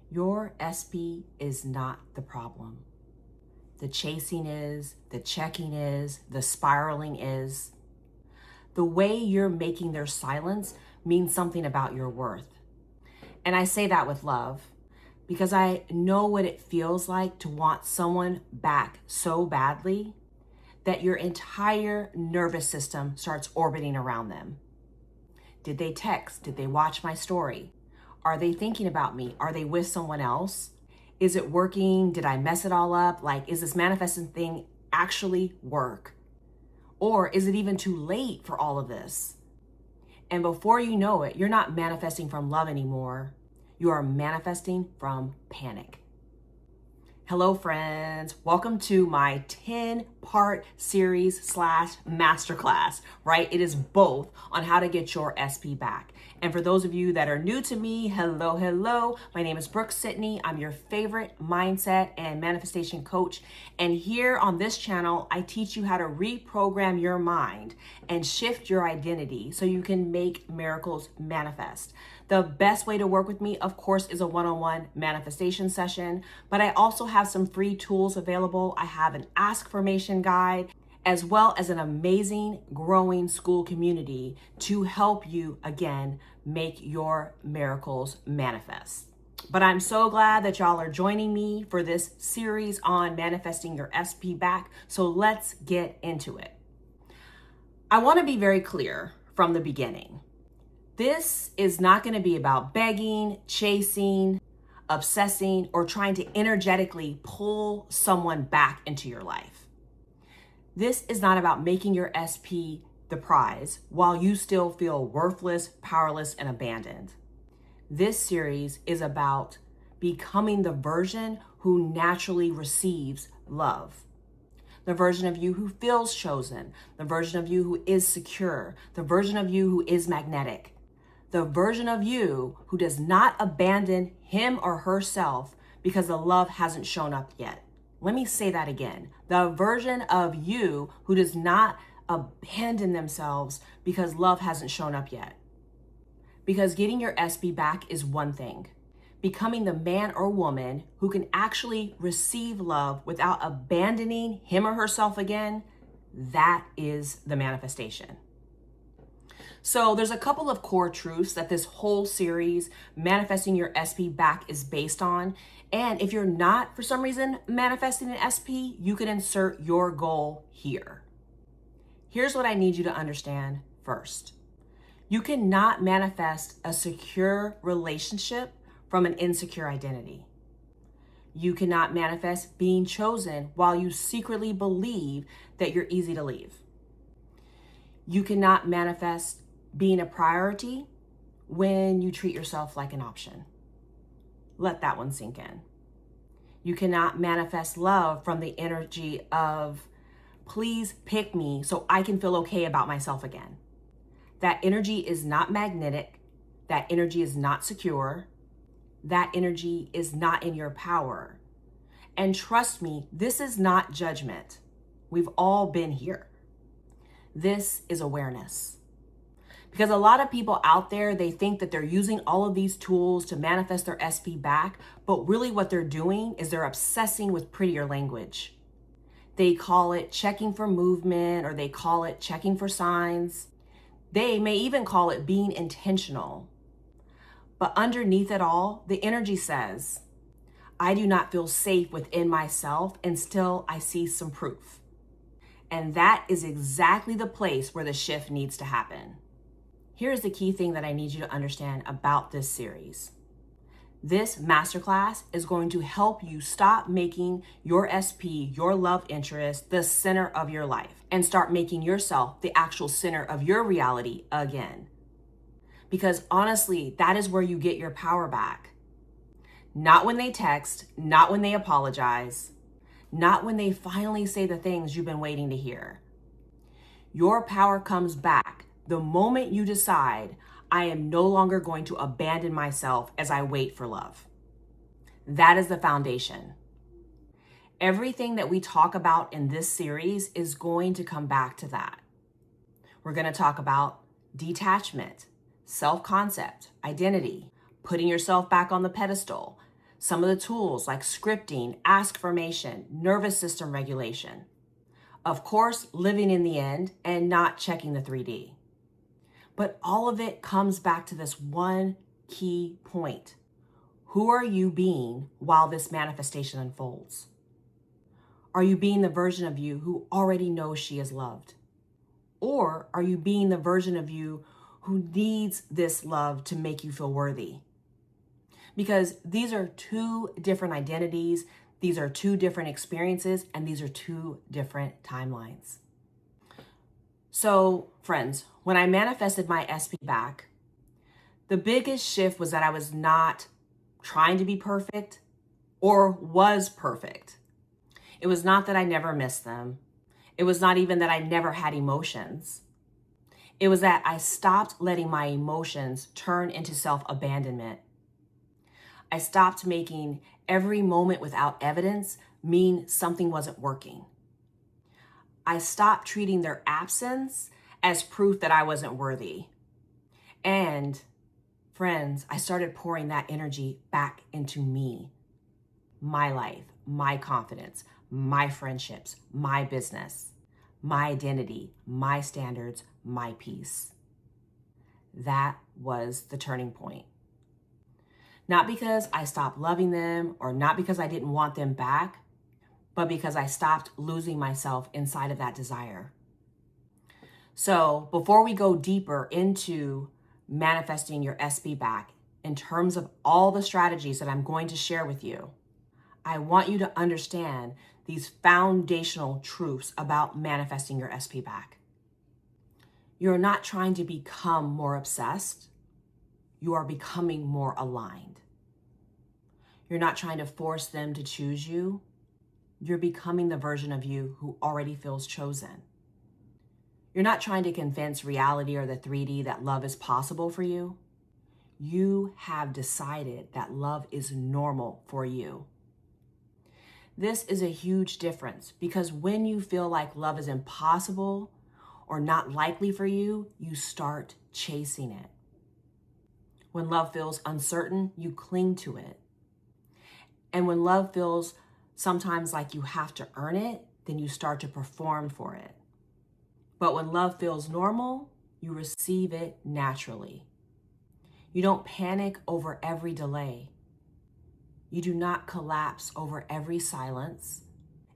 Your SP is not the problem. The chasing is, the checking is, the spiraling is. The way you're making their silence means something about your worth. And I say that with love because I know what it feels like to want someone back so badly that your entire nervous system starts orbiting around them. Did they text? Did they watch my story? Are they thinking about me? Are they with someone else? Is it working? Did I mess it all up? Like, is this manifesting thing actually work? Or is it even too late for all of this? And before you know it, you're not manifesting from love anymore. You are manifesting from panic. Hello, friends. Welcome to my 10-part series / masterclass, right? It is both on how to get your SP back. And for those of you that are new to me, hello. My name is Brooke-Sidney. I'm your favorite mindset and manifestation coach. And here on this channel, I teach you how to reprogram your mind and shift your identity so you can make miracles manifest. The best way to work with me, of course, is a one-on-one manifestation session, but I also have some free tools available. I have an ASKfirmation guide, as well as an amazing growing school community to help you, again, make your miracles manifest. But I'm so glad that y'all are joining me for this series on manifesting your SP back. So let's get into it. I want to be very clear from the beginning. This is not going to be about begging, chasing, obsessing, or trying to energetically pull someone back into your life. This is not about making your SP the prize while you still feel worthless, powerless, and abandoned. This series is about becoming the version who naturally receives love. The version of you who feels chosen, the version of you who is secure, the version of you who is magnetic. The version of you who does not abandon him or herself because the love hasn't shown up yet. Let me say that again. The version of you who does not abandon themselves because love hasn't shown up yet. Because getting your SP back is one thing. Becoming the man or woman who can actually receive love without abandoning him or herself again, that is the manifestation. So there's a couple of core truths that this whole series, Manifesting Your SP Back, is based on. And if you're not, for some reason, manifesting an SP, you can insert your goal here. Here's what I need you to understand first. You cannot manifest a secure relationship from an insecure identity. You cannot manifest being chosen while you secretly believe that you're easy to leave. You cannot manifest being a priority when you treat yourself like an option. Let that one sink in. You cannot manifest love from the energy of, please pick me so I can feel okay about myself again. That energy is not magnetic. That energy is not secure. That energy is not in your power. And trust me, this is not judgment. We've all been here. This is awareness. Because a lot of people out there, they think that they're using all of these tools to manifest their SP back, but really what they're doing is they're obsessing with prettier language. They call it checking for movement, or they call it checking for signs. They may even call it being intentional. But underneath it all, the energy says, I do not feel safe within myself until I see some proof. And that is exactly the place where the shift needs to happen. Here's the key thing that I need you to understand about this series. This masterclass is going to help you stop making your SP, your love interest, the center of your life and start making yourself the actual center of your reality again. Because honestly, that is where you get your power back. Not when they text, not when they apologize, not when they finally say the things you've been waiting to hear. Your power comes back the moment you decide, I am no longer going to abandon myself as I wait for love. That is the foundation. Everything that we talk about in this series is going to come back to that. We're going to talk about detachment, self-concept, identity, putting yourself back on the pedestal, some of the tools like scripting, ASKfirmation, nervous system regulation. Of course, living in the end and not checking the 3D. But all of it comes back to this one key point. Who are you being while this manifestation unfolds? Are you being the version of you who already knows she is loved? Or are you being the version of you who needs this love to make you feel worthy? Because these are two different identities, these are two different experiences, and these are two different timelines. So, friends, when I manifested my SP back, the biggest shift was that I was not trying to be perfect or was perfect. It was not that I never missed them. It was not even that I never had emotions. It was that I stopped letting my emotions turn into self-abandonment. I stopped making every moment without evidence mean something wasn't working. I stopped treating their absence as proof that I wasn't worthy. And friends, I started pouring that energy back into me, my life, my confidence, my friendships, my business, my identity, my standards, my peace. That was the turning point. Not because I stopped loving them or not because I didn't want them back, but because I stopped losing myself inside of that desire. So before we go deeper into manifesting your SP back, in terms of all the strategies that I'm going to share with you, I want you to understand these foundational truths about manifesting your SP back. You're not trying to become more obsessed. You are becoming more aligned. You're not trying to force them to choose you. You're becoming the version of you who already feels chosen. You're not trying to convince reality or the 3D that love is possible for you. You have decided that love is normal for you. This is a huge difference because when you feel like love is impossible or not likely for you, you start chasing it. When love feels uncertain, you cling to it. And when love feels sometimes like you have to earn it, then you start to perform for it. But when love feels normal, you receive it naturally. You don't panic over every delay. You do not collapse over every silence.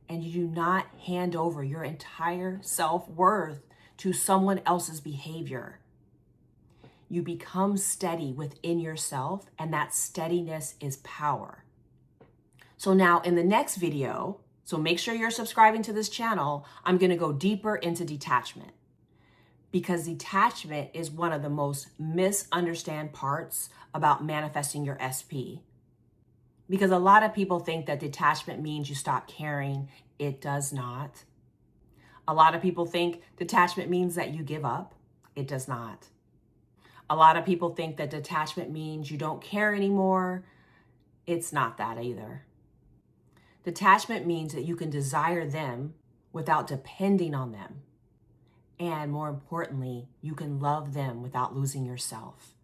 And you do not hand over your entire self-worth to someone else's behavior. You become steady within yourself, and that steadiness is power. So now in the next video, so make sure you're subscribing to this channel, I'm going to go deeper into detachment. Because detachment is one of the most misunderstood parts about manifesting your SP. Because a lot of people think that detachment means you stop caring. It does not. A lot of people think detachment means that you give up. It does not. A lot of people think that detachment means you don't care anymore. It's not that either. Detachment means that you can desire them without depending on them. And more importantly, you can love them without losing yourself.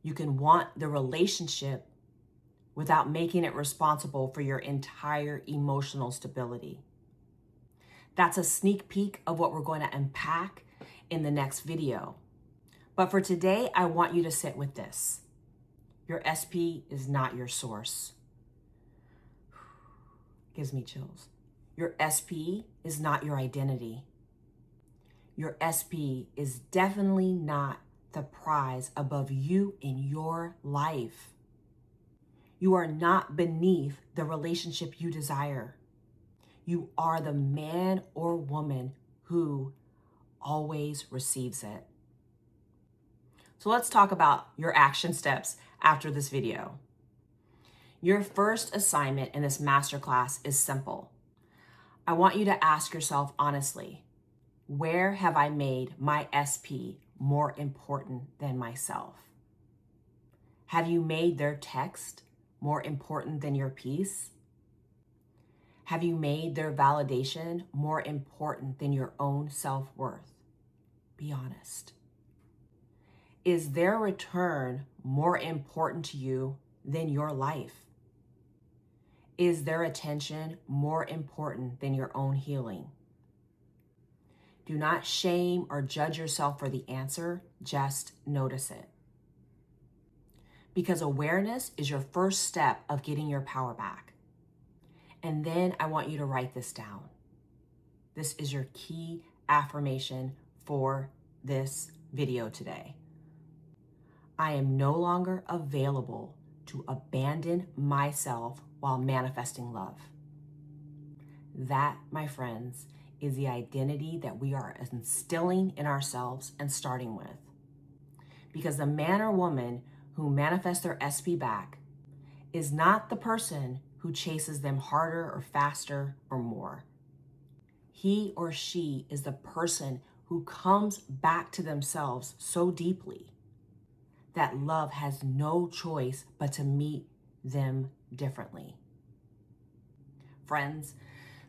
You can want the relationship without making it responsible for your entire emotional stability. That's a sneak peek of what we're going to unpack in the next video. But for today, I want you to sit with this. Your SP is not your source. Gives me chills. Your SP is not your identity. Your SP is definitely not the prize above you in your life. You are not beneath the relationship you desire. You are the man or woman who always receives it. So let's talk about your action steps after this video. Your first assignment in this masterclass is simple. I want you to ask yourself honestly, where have I made my SP more important than myself? Have you made their text more important than your peace? Have you made their validation more important than your own self-worth? Be honest. Is their return more important to you than your life? Is their attention more important than your own healing? Do not shame or judge yourself for the answer, just notice it. Because awareness is your first step of getting your power back. And then I want you to write this down. This is your key affirmation for this video today. I am no longer available to abandon myself while manifesting love. That, my friends, is the identity that we are instilling in ourselves and starting with. Because the man or woman who manifests their SP back is not the person who chases them harder or faster or more. He or she is the person who comes back to themselves so deeply that love has no choice but to meet them differently. Friends,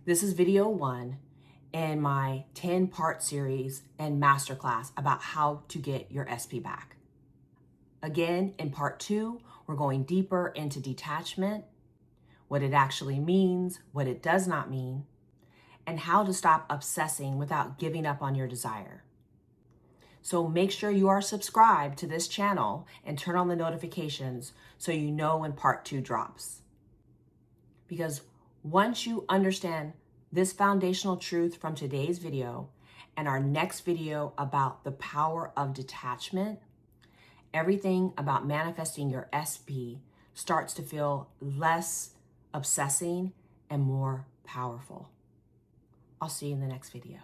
this is video 1 in my 10-part series and masterclass about how to get your SP back. Again, in part 2, we're going deeper into detachment, what it actually means, what it does not mean, and how to stop obsessing without giving up on your desire. So make sure you are subscribed to this channel and turn on the notifications so you know when part 2 drops. Because once you understand this foundational truth from today's video and our next video about the power of detachment, everything about manifesting your SP starts to feel less obsessing and more powerful. I'll see you in the next video.